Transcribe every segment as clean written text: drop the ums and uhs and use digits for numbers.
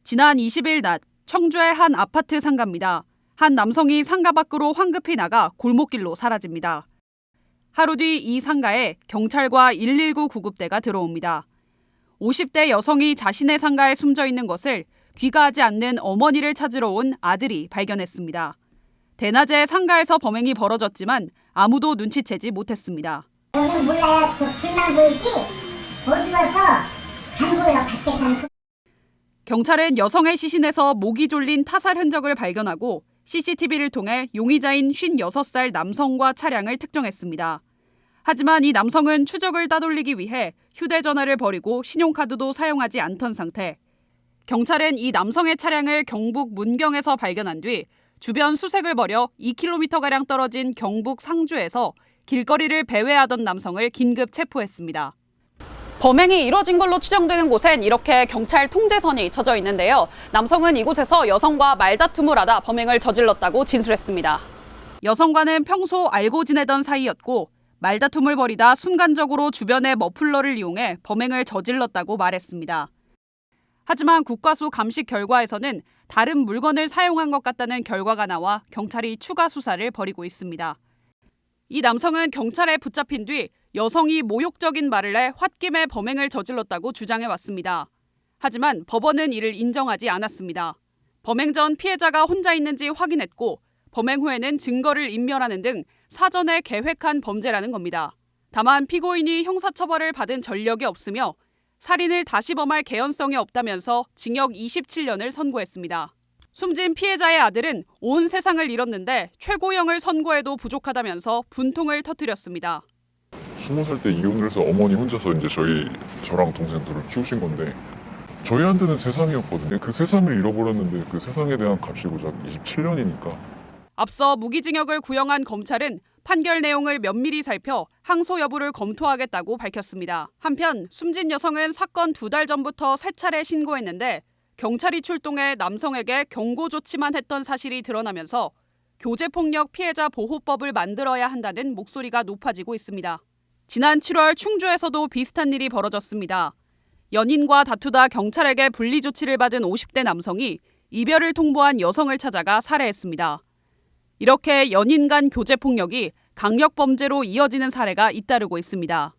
지난 20일 낮 청주의 한 아파트 상가입니다. 한 남성이 상가 밖으로 황급히 나가 골목길로 사라집니다. 하루 뒤 이 상가에 경찰과 119 구급대가 들어옵니다. 50대 여성이 자신의 상가에 숨져 있는 것을 귀가하지 않는 어머니를 찾으러 온 아들이 발견했습니다. 대낮에 상가에서 범행이 벌어졌지만 아무도 눈치채지 못했습니다. 저는 몰라요. 그 불만 보이지? 어두워서 안 보여, 밖에서는. 경찰은 여성의 시신에서 목이 졸린 타살 흔적을 발견하고 CCTV를 통해 용의자인 56살 남성과 차량을 특정했습니다. 하지만 이 남성은 추적을 따돌리기 위해 휴대전화를 버리고 신용카드도 사용하지 않던 상태. 경찰은 이 남성의 차량을 경북 문경에서 발견한 뒤 주변 수색을 벌여 2km가량 떨어진 경북 상주에서 길거리를 배회하던 남성을 긴급 체포했습니다. 범행이 이뤄진 걸로 추정되는 곳엔 이렇게 경찰 통제선이 쳐져 있는데요. 남성은 이곳에서 여성과 말다툼을 하다 범행을 저질렀다고 진술했습니다. 여성과는 평소 알고 지내던 사이였고 말다툼을 벌이다 순간적으로 주변의 머플러를 이용해 범행을 저질렀다고 말했습니다. 하지만 국과수 감식 결과에서는 다른 물건을 사용한 것 같다는 결과가 나와 경찰이 추가 수사를 벌이고 있습니다. 이 남성은 경찰에 붙잡힌 뒤 여성이 모욕적인 말을 해 홧김에 범행을 저질렀다고 주장해왔습니다. 하지만 법원은 이를 인정하지 않았습니다. 범행 전 피해자가 혼자 있는지 확인했고 범행 후에는 증거를 인멸하는 등 사전에 계획한 범죄라는 겁니다. 다만 피고인이 형사처벌을 받은 전력이 없으며 살인을 다시 범할 개연성이 없다면서 징역 27년을 선고했습니다. 숨진 피해자의 아들은 온 세상을 잃었는데 최고형을 선고해도 부족하다면서 분통을 터뜨렸습니다. 20살 때 이혼을 해서 어머니 혼자서 이제 저랑 동생 둘을 키우신 건데 저희한테는 세상이었거든요. 그 세상을 잃어버렸는데 그 세상에 대한 값이 고작 27년이니까. 앞서 무기징역을 구형한 검찰은 판결 내용을 면밀히 살펴 항소 여부를 검토하겠다고 밝혔습니다. 한편 숨진 여성은 사건 2달 전부터 3차례 신고했는데 경찰이 출동해 남성에게 경고 조치만 했던 사실이 드러나면서 교제폭력 피해자 보호법을 만들어야 한다는 목소리가 높아지고 있습니다. 지난 7월 충주에서도 비슷한 일이 벌어졌습니다. 연인과 다투다 경찰에게 분리 조치를 받은 50대 남성이 이별을 통보한 여성을 찾아가 살해했습니다. 이렇게 연인 간 교제폭력이 강력범죄로 이어지는 사례가 잇따르고 있습니다.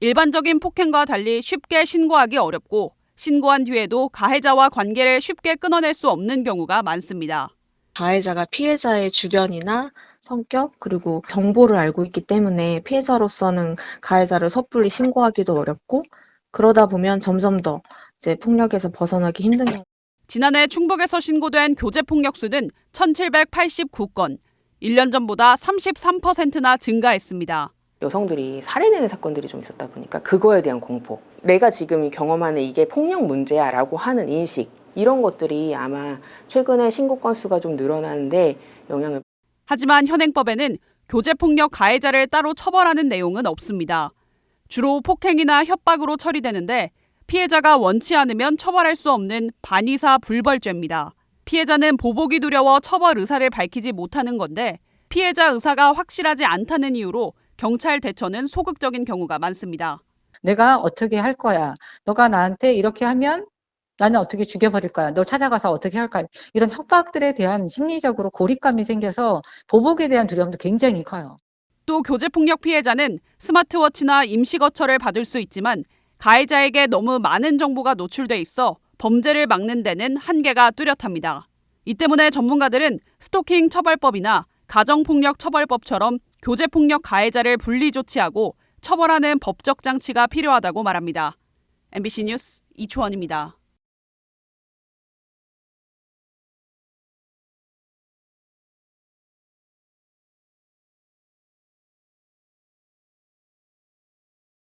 일반적인 폭행과 달리 쉽게 신고하기 어렵고 신고한 뒤에도 가해자와 관계를 쉽게 끊어낼 수 없는 경우가 많습니다. 가해자가 피해자의 주변이나 성격 그리고 정보를 알고 있기 때문에 피해자로서는 가해자를 섣불리 신고하기도 어렵고 그러다 보면 점점 더 이제 폭력에서 벗어나기 힘든 경우. 지난해 충북에서 신고된 교제폭력 수는 1,789건, 1년 전보다 33%나 증가했습니다. 여성들이 살해되는 사건들이 좀 있었다 보니까 그거에 대한 공포, 내가 지금 경험하는 이게 폭력 문제야라고 하는 인식, 이런 것들이 아마 최근에 신고 건수가 좀 늘어나는데 영향을. 하지만 현행법에는 교제폭력 가해자를 따로 처벌하는 내용은 없습니다. 주로 폭행이나 협박으로 처리되는데 피해자가 원치 않으면 처벌할 수 없는 반의사 불벌죄입니다. 피해자는 보복이 두려워 처벌 의사를 밝히지 못하는 건데 피해자 의사가 확실하지 않다는 이유로 경찰 대처는 소극적인 경우가 많습니다. 내가 어떻게 할 거야. 너가 나한테 이렇게 하면 나는 어떻게 죽여버릴 거야. 너 찾아가서 어떻게 할 거야. 이런 협박들에 대한 심리적으로 고립감이 생겨서 보복에 대한 두려움도 굉장히 커요. 또 교제폭력 피해자는 스마트워치나 임시거처를 받을 수 있지만 가해자에게 너무 많은 정보가 노출돼 있어 범죄를 막는 데는 한계가 뚜렷합니다. 이 때문에 전문가들은 스토킹 처벌법이나 가정폭력 처벌법처럼 교제폭력 가해자를 분리 조치하고 처벌하는 법적 장치가 필요하다고 말합니다. MBC 뉴스 이초원입니다.